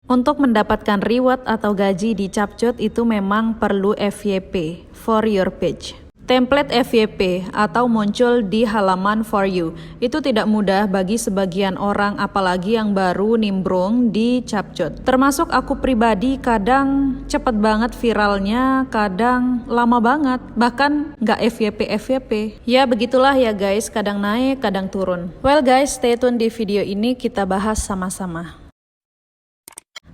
Untuk mendapatkan reward atau gaji di Capcut itu memang perlu FYP, for your page. Template FYP atau muncul di halaman For You itu tidak mudah bagi sebagian orang, apalagi yang baru nimbrung di Capcut. Termasuk aku pribadi, kadang cepet banget viralnya, kadang lama banget, bahkan nggak FYP. Ya begitulah ya guys, kadang naik, kadang turun. Well guys, stay tune di video ini, kita bahas sama-sama.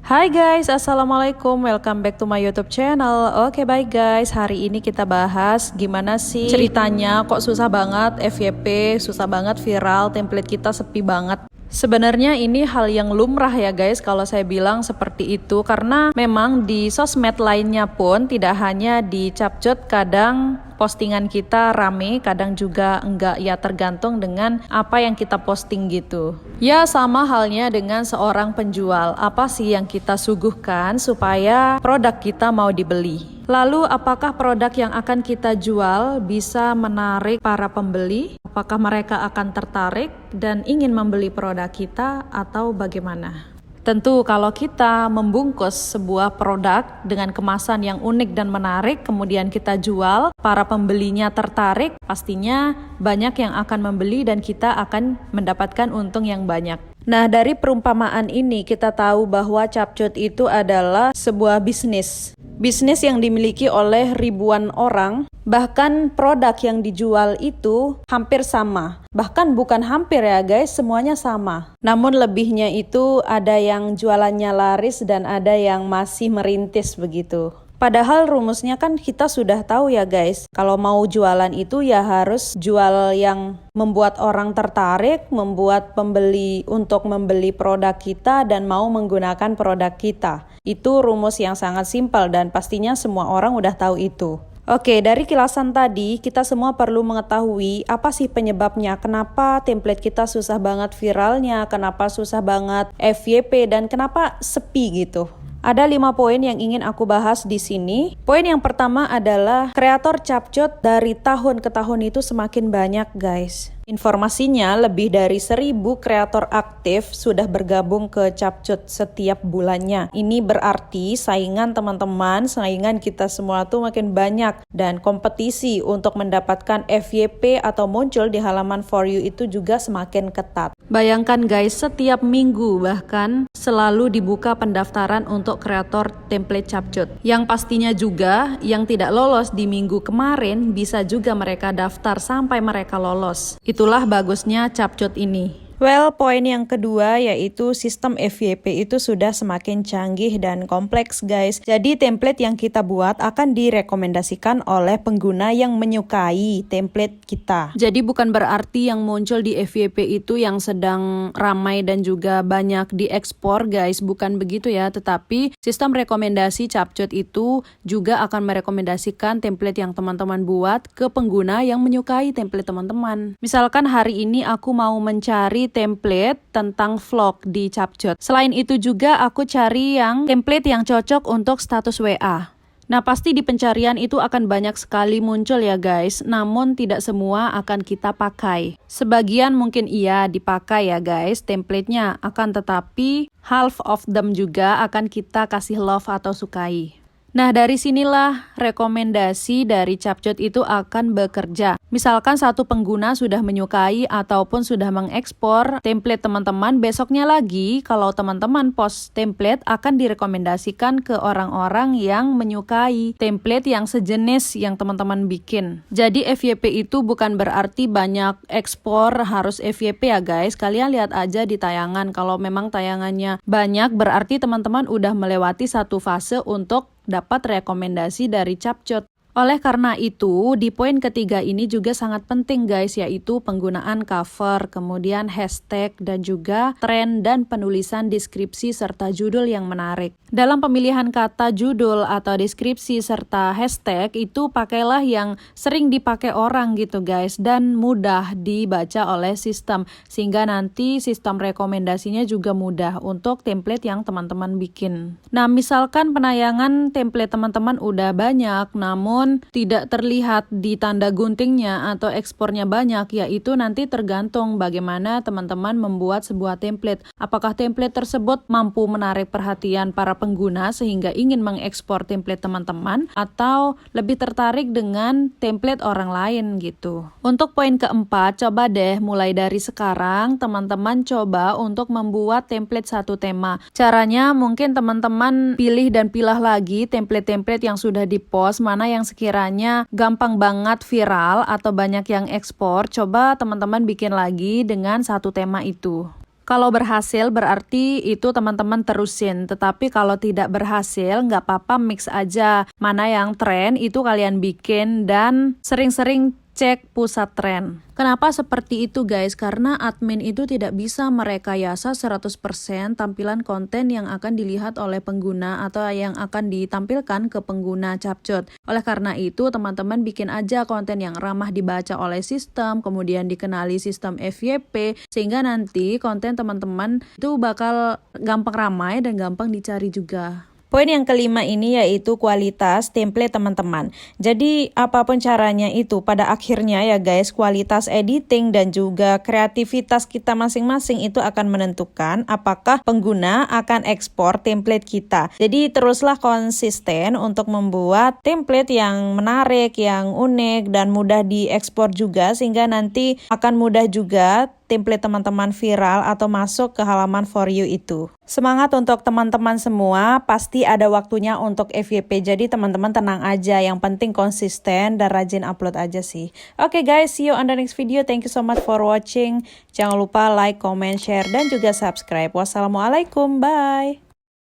Hai guys, assalamualaikum, welcome back to my YouTube channel. Oke baik guys, hari ini kita bahas gimana sih ceritanya kok susah banget FYP, susah banget viral, template kita sepi banget. Sebenarnya ini hal yang lumrah ya guys kalau saya bilang seperti itu, karena memang di sosmed lainnya pun tidak hanya di Capcut kadang postingan kita rame, kadang juga enggak, ya tergantung dengan apa yang kita posting gitu. Ya sama halnya dengan seorang penjual, apa sih yang kita suguhkan supaya produk kita mau dibeli. Lalu apakah produk yang akan kita jual bisa menarik para pembeli? Apakah mereka akan tertarik dan ingin membeli produk kita atau bagaimana? Tentu kalau kita membungkus sebuah produk dengan kemasan yang unik dan menarik, kemudian kita jual, para pembelinya tertarik, pastinya banyak yang akan membeli dan kita akan mendapatkan untung yang banyak. Nah, dari perumpamaan ini kita tahu bahwa Capcut itu adalah sebuah bisnis. Bisnis yang dimiliki oleh ribuan orang, bahkan produk yang dijual itu hampir sama. Bahkan bukan hampir ya guys, semuanya sama. Namun lebihnya itu ada yang jualannya laris dan ada yang masih merintis begitu. Padahal rumusnya kan kita sudah tahu ya guys, kalau mau jualan itu ya harus jual yang membuat orang tertarik, membuat pembeli untuk membeli produk kita dan mau menggunakan produk kita. Itu rumus yang sangat simpel dan pastinya semua orang udah tahu itu. Oke, dari kilasan tadi kita semua perlu mengetahui apa sih penyebabnya, kenapa template kita susah banget viralnya, kenapa susah banget FYP dan kenapa sepi gitu. Ada 5 poin yang ingin aku bahas di sini. Poin yang pertama adalah kreator Capcut dari tahun ke tahun itu semakin banyak guys. Informasinya lebih dari 1000 kreator aktif sudah bergabung ke Capcut setiap bulannya. Ini berarti saingan teman-teman, saingan kita semua tuh makin banyak. Dan kompetisi untuk mendapatkan FYP atau muncul di halaman For You itu juga semakin ketat. Bayangkan guys, setiap minggu bahkan selalu dibuka pendaftaran untuk kreator template Capcut. Yang pastinya juga yang tidak lolos di minggu kemarin bisa juga mereka daftar sampai mereka lolos. Itulah bagusnya Capcut ini. Well, poin yang kedua yaitu sistem FYP itu sudah semakin canggih dan kompleks guys. Jadi template yang kita buat akan direkomendasikan oleh pengguna yang menyukai template kita. Jadi bukan berarti yang muncul di FYP itu yang sedang ramai dan juga banyak diekspor guys, bukan begitu ya. Tetapi sistem rekomendasi Capcut itu juga akan merekomendasikan template yang teman-teman buat ke pengguna yang menyukai template teman-teman. Misalkan hari ini aku mau mencari template tentang vlog di Capcut. Selain itu juga aku cari yang template yang cocok untuk status WA. Nah pasti di pencarian itu akan banyak sekali muncul ya guys, namun tidak semua akan kita pakai. Sebagian mungkin iya dipakai ya guys templatenya, akan tetapi half of them juga akan kita kasih love atau sukai. Nah dari sinilah rekomendasi dari Capcut itu akan bekerja. Misalkan satu pengguna sudah menyukai ataupun sudah mengekspor template teman-teman, besoknya lagi kalau teman-teman post template akan direkomendasikan ke orang-orang yang menyukai template yang sejenis yang teman-teman bikin. Jadi FYP itu bukan berarti banyak ekspor harus FYP ya guys. Kalian lihat aja di tayangan, kalau memang tayangannya banyak berarti teman-teman udah melewati satu fase untuk dapat rekomendasi dari Capcut. Oleh karena itu, di poin ketiga ini juga sangat penting guys, yaitu penggunaan cover, kemudian hashtag, dan juga tren dan penulisan deskripsi serta judul yang menarik. Dalam pemilihan kata judul atau deskripsi serta hashtag itu pakailah yang sering dipakai orang gitu guys, dan mudah dibaca oleh sistem, sehingga nanti sistem rekomendasinya juga mudah untuk template yang teman-teman bikin. Nah, misalkan penayangan template teman-teman udah banyak, namun namun tidak terlihat di tanda guntingnya atau ekspornya banyak, yaitu nanti tergantung bagaimana teman-teman membuat sebuah template. Apakah template tersebut mampu menarik perhatian para pengguna sehingga ingin mengekspor template teman-teman, atau lebih tertarik dengan template orang lain gitu. Untuk poin keempat, coba deh mulai dari sekarang teman-teman coba untuk membuat template satu tema. Caranya mungkin teman-teman pilih dan pilah lagi template-template yang sudah di-post, mana yang sekiranya gampang banget viral atau banyak yang ekspor. Coba teman-teman bikin lagi dengan satu tema itu. Kalau berhasil berarti itu teman-teman terusin, tetapi kalau tidak berhasil nggak apa-apa, mix aja. Mana yang tren itu kalian bikin dan sering-sering cek pusat tren. Kenapa seperti itu guys? Karena admin itu tidak bisa merekayasa 100% tampilan konten yang akan dilihat oleh pengguna atau yang akan ditampilkan ke pengguna Capcut. Oleh karena itu teman-teman bikin aja konten yang ramah dibaca oleh sistem, kemudian dikenali sistem FYP, sehingga nanti konten teman-teman itu bakal gampang ramai dan gampang dicari juga. Poin yang kelima ini yaitu kualitas template teman-teman. Jadi apapun caranya itu pada akhirnya ya guys, kualitas editing dan juga kreativitas kita masing-masing itu akan menentukan apakah pengguna akan ekspor template kita. Jadi teruslah konsisten untuk membuat template yang menarik, yang unik dan mudah diekspor juga, sehingga nanti akan mudah juga template teman-teman viral atau masuk ke halaman For You itu. Semangat untuk teman-teman semua, pasti ada waktunya untuk FYP, jadi teman-teman tenang aja, yang penting konsisten dan rajin upload aja sih. Oke guys, see you on the next video. Thank you so much for watching. Jangan lupa like, comment, share, dan juga subscribe. Wassalamualaikum, bye!